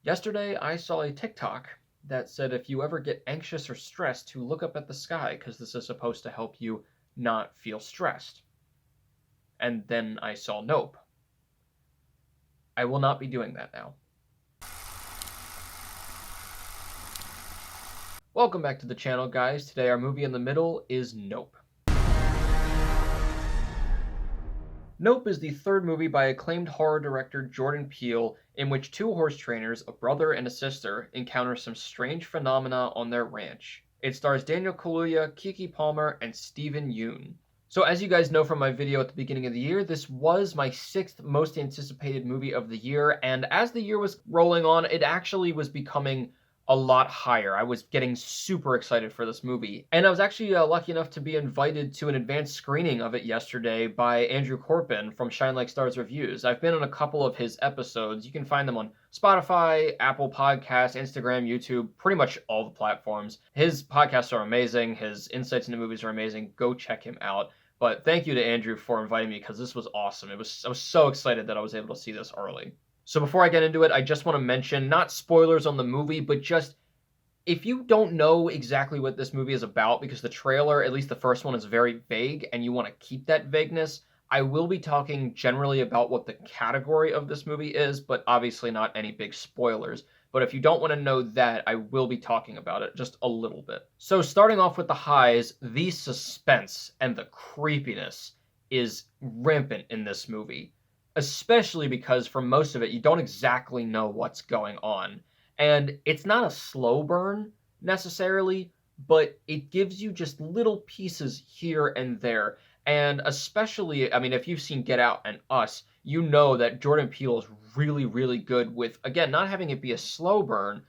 Yesterday, I saw a TikTok that said if you ever get anxious or stressed, to look up at the sky because this is supposed to help you not feel stressed. And then I saw Nope. I will not be doing that now. Welcome back to the channel, guys. Today our movie in the middle is Nope. Nope is the third movie by acclaimed horror director Jordan Peele, in which two horse trainers, a brother and a sister, encounter some strange phenomena on their ranch. It stars Daniel Kaluuya, Keke Palmer, and Yeun. So as you guys know from my video at the beginning of the year, this was my 6th most anticipated movie of the year, and as the year was rolling on, it actually was becoming a lot higher. I was getting super excited for this movie. And I was actually lucky enough to be invited to an advanced screening of it yesterday by Andrew Corpin from Shine Like Stars Reviews. I've been on a couple of his episodes. You can find them on Spotify, Apple Podcasts, Instagram, YouTube, pretty much all the platforms. His podcasts are amazing. His insights into movies are amazing. Go check him out. But thank you to Andrew for inviting me because this was awesome. I was so excited that I was able to see this early. So before I get into it, I just want to mention, not spoilers on the movie, but just if you don't know exactly what this movie is about, because the trailer, at least the first one, is very vague, and you want to keep that vagueness, I will be talking generally about what the category of this movie is, but obviously not any big spoilers. But if you don't want to know that, I will be talking about it just a little bit. So starting off with the highs, the suspense and the creepiness is rampant in this movie. Especially because for most of it, you don't exactly know what's going on. And it's not a slow burn necessarily, but it gives you just little pieces here and there. And especially, I mean, if you've seen Get Out and Us, you know that Jordan Peele is really, really good with, again, not having it be a slow burn,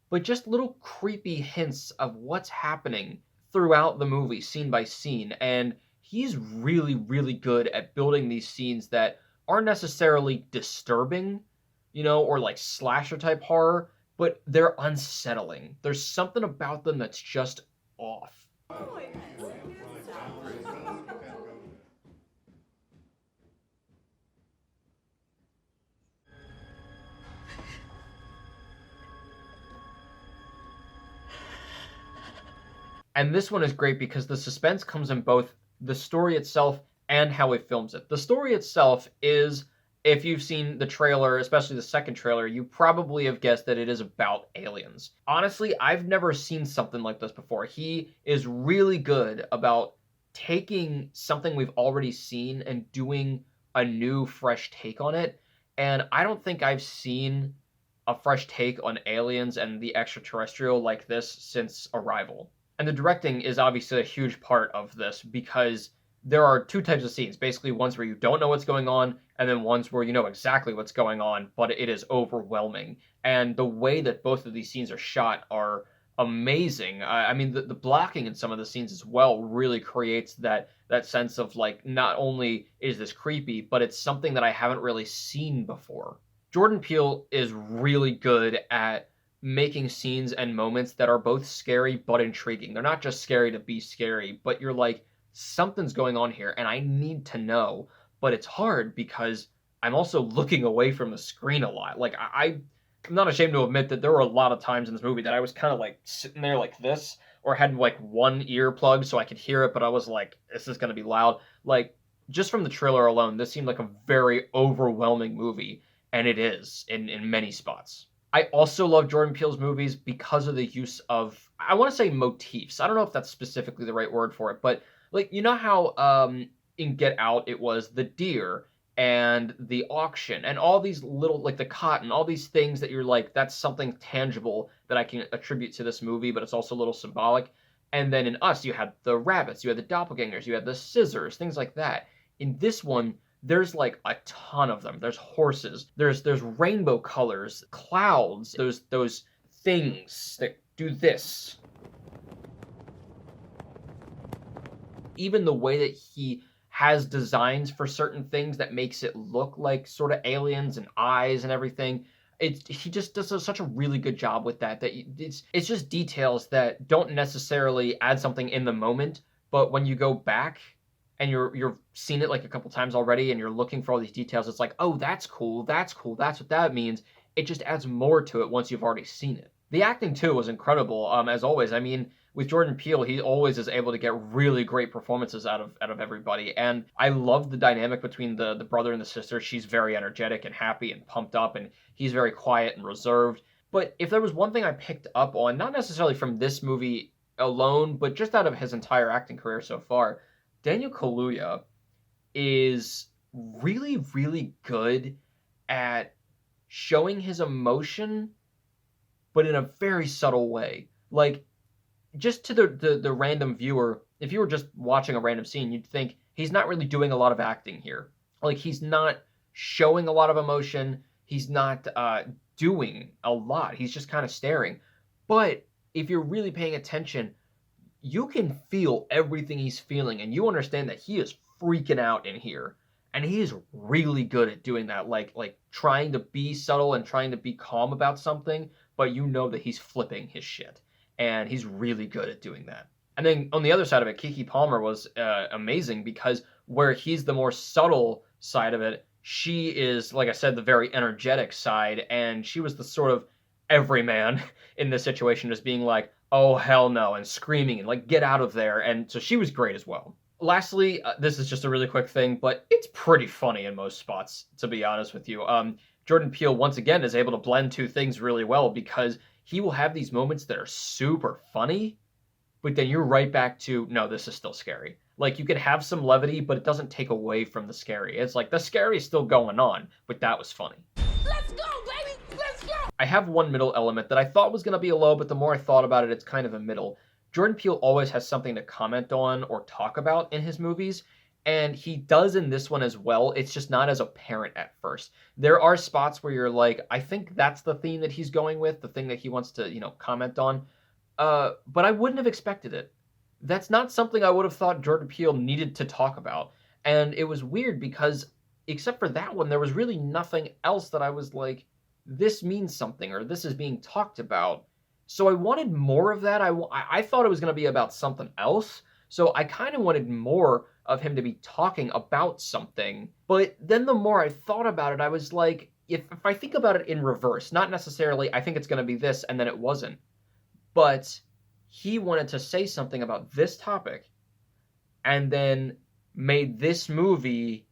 but just little creepy hints of what's happening throughout the movie, scene by scene. And he's really, really good at building these scenes that aren't necessarily disturbing, or like slasher type horror, but they're unsettling. There's something about them that's just off. And this one is great because the suspense comes in both the story itself and how it films it. The story itself is, if you've seen the trailer, especially the second trailer, you probably have guessed that it is about aliens. Honestly, I've never seen something like this before. He is really good about taking something we've already seen and doing a new, fresh take on it. And I don't think I've seen a fresh take on aliens and the extraterrestrial like this since Arrival. And the directing is obviously a huge part of this because there are two types of scenes. Basically, ones where you don't know what's going on, and then ones where you know exactly what's going on, but it is overwhelming. And the way that both of these scenes are shot are amazing. I mean, the blocking in some of the scenes as well really creates that sense of, like, not only is this creepy, but it's something that I haven't really seen before. Jordan Peele is really good at making scenes and moments that are both scary but intriguing. They're not just scary to be scary, but you're like, something's going on here and I need to know. But it's hard because I'm also looking away from the screen a lot. Like, I'm not ashamed to admit that there were a lot of times in this movie that I was kind of like sitting there like this, or had like one ear plugged so I could hear it, but I was like, this is going to be loud. Like, just from the trailer alone, this seemed like a very overwhelming movie, and it is in many spots. I also love Jordan Peele's movies because of the use of, I want to say, motifs. I don't know if that's specifically the right word for it, but like, you know how in Get Out it was the deer and the auction and all these little, like the cotton, all these things that you're like, that's something tangible that I can attribute to this movie, but it's also a little symbolic. And then in Us, you had the rabbits, you had the doppelgangers, you had the scissors, things like that. In this one, there's like a ton of them. There's horses. There's rainbow colors, clouds. Those things that do this. Even the way that he has designs for certain things that makes it look like sort of aliens and eyes and everything. He just does such a really good job with that. It's just details that don't necessarily add something in the moment, but when you go back and you've seen it like a couple times already and you're looking for all these details, it's like, oh, that's cool, that's what that means. it just adds more to it once you've already seen it. The acting too was incredible, as always. I mean, with Jordan Peele, he always is able to get really great performances out of everybody, and I love the dynamic between the brother and the sister. She's very energetic and happy and pumped up, and he's very quiet and reserved. But if there was one thing I picked up on, not necessarily from this movie alone, but just out of his entire acting career so far, Daniel Kaluuya is really, really good at showing his emotion, but in a very subtle way. Like, just to the random viewer, if you were just watching a random scene, you'd think he's not really doing a lot of acting here. Like, he's not showing a lot of emotion. He's not doing a lot. He's just kind of staring. But if you're really paying attention, you can feel everything he's feeling, and you understand that he is freaking out in here. And he is really good at doing that, like trying to be subtle and trying to be calm about something, but you know that he's flipping his shit, and he's really good at doing that. And then on the other side of it, Keke Palmer was amazing, because where he's the more subtle side of it, she is, like I said, the very energetic side, and she was the sort of everyman in this situation, just being like, oh hell no, and screaming and like, get out of there. And so she was great as well. Lastly, this is just a really quick thing, but it's pretty funny in most spots, to be honest with you. Jordan Peele once again is able to blend two things really well, because he will have these moments that are super funny, but then you're right back to, no, this is still scary. Like, you can have some levity, but it doesn't take away from the scary. It's like the scary is still going on, but that was funny. Let's go, baby! Let's go! I have one middle element that I thought was going to be a low, but the more I thought about it, it's kind of a middle. Jordan Peele always has something to comment on or talk about in his movies, and he does in this one as well. It's just not as apparent at first. There are spots where you're like, I think that's the theme that he's going with, the thing that he wants to, comment on. But I wouldn't have expected it. That's not something I would have thought Jordan Peele needed to talk about. And it was weird because, except for that one, there was really nothing else that I was like, this means something, or this is being talked about. So I wanted more of that. I thought it was going to be about something else. So I kind of wanted more of him to be talking about something. But then the more I thought about it, I was like, if I think about it in reverse, not necessarily I think it's going to be this and then it wasn't, but he wanted to say something about this topic and then made this movie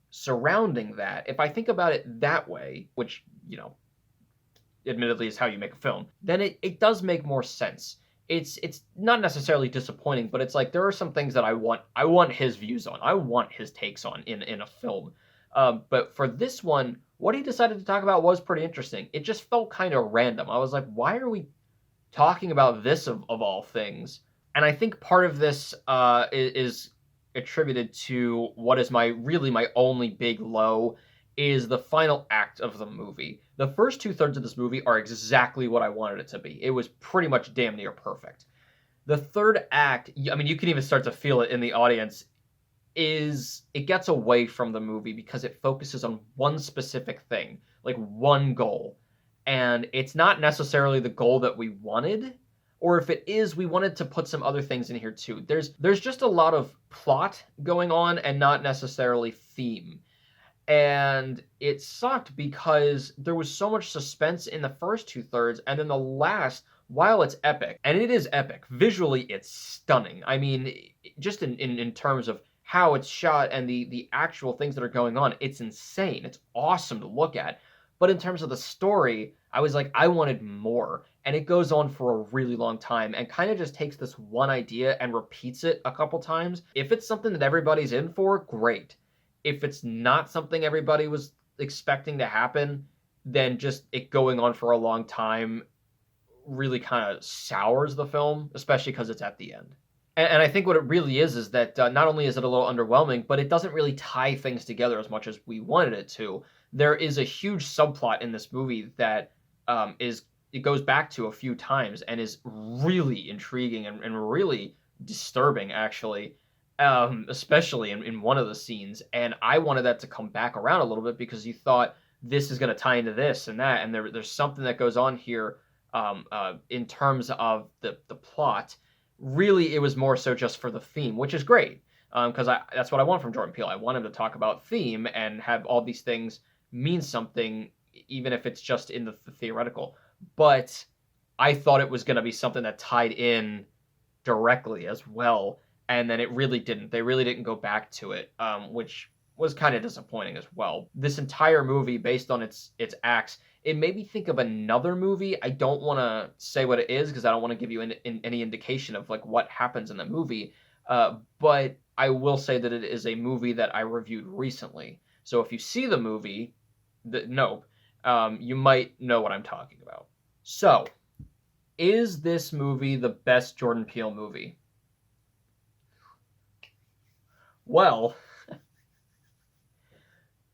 surrounding that. If I think about it that way, which, admittedly is how you make a film, then it does make more sense. It's not necessarily disappointing, but it's like there are some things that I want his views on. I want his takes on in a film. But for this one, what he decided to talk about was pretty interesting. It just felt kind of random. I was like, why are we talking about this of all things? And I think part of this is attributed to what is my only big low, is the final act of the movie. The first 2/3 of this movie are exactly what I wanted it to be. It was pretty much damn near perfect. The third act, I mean, you can even start to feel it in the audience, it gets away from the movie because it focuses on one specific thing, like one goal. And it's not necessarily the goal that we wanted, or if it is, we wanted to put some other things in here too. There's just a lot of plot going on and not necessarily theme. And it sucked because there was so much suspense in the first 2/3, and then the last, while it's epic, and it is epic, visually it's stunning. I mean, just in terms of how it's shot and the actual things that are going on, it's insane. It's awesome to look at. But in terms of the story, I was like, I wanted more. And it goes on for a really long time and kind of just takes this one idea and repeats it a couple times. If it's something that everybody's in for, great. If it's not something everybody was expecting to happen, then just it going on for a long time really kind of sours the film, especially because it's at the end. And I think what it really is that not only is it a little underwhelming, but it doesn't really tie things together as much as we wanted it to. There is a huge subplot in this movie that it goes back to a few times and is really intriguing and really disturbing, actually. Especially in one of the scenes, and I wanted that to come back around a little bit because you thought this is going to tie into this and that, and there's something that goes on here in terms of the plot. Really, it was more so just for the theme, which is great, because that's what I want from Jordan Peele. I want him to talk about theme and have all these things mean something even if it's just in the theoretical. But I thought it was going to be something that tied in directly as well, and then it really didn't. They really didn't go back to it, which was kind of disappointing as well. This entire movie, based on its acts, it made me think of another movie. I don't want to say what it is because I don't want to give you any indication of like what happens in the movie. But I will say that it is a movie that I reviewed recently. So if you see the movie, Nope, you might know what I'm talking about. So, is this movie the best Jordan Peele movie? Well,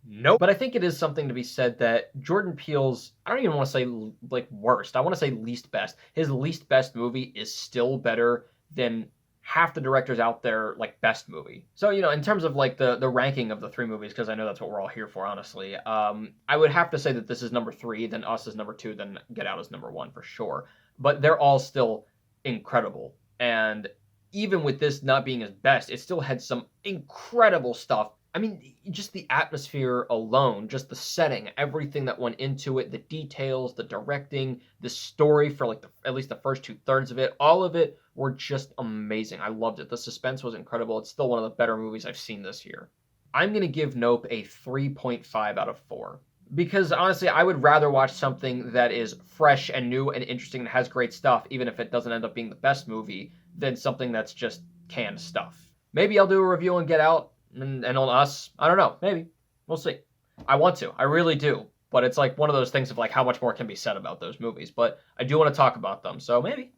nope. But I think it is something to be said that Jordan Peele's, I don't even want to say like worst. I want to say least best. His least best movie is still better than half the directors out there like best movie. So, in terms of like the ranking of the three movies, because I know that's what we're all here for, honestly, I would have to say that this is number 3, then Us is number 2, then Get Out is number 1 for sure. But they're all still incredible. And even with this not being his best, it still had some incredible stuff. I mean, just the atmosphere alone, just the setting, everything that went into it, the details, the directing, the story for like at least the first 2/3 of it, all of it were just amazing. I loved it. The suspense was incredible. It's still one of the better movies I've seen this year. I'm going to give Nope a 3.5 out of 4. Because honestly, I would rather watch something that is fresh and new and interesting and has great stuff, even if it doesn't end up being the best movie, than something that's just canned stuff. Maybe I'll do a review on Get Out and on Us. I don't know. Maybe. We'll see. I want to. I really do. But it's like one of those things of like how much more can be said about those movies. But I do want to talk about them. So maybe.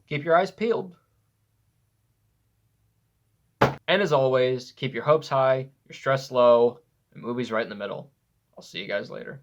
Keep your eyes peeled. And as always, keep your hopes high, your stress low, and movies right in the middle. I'll see you guys later.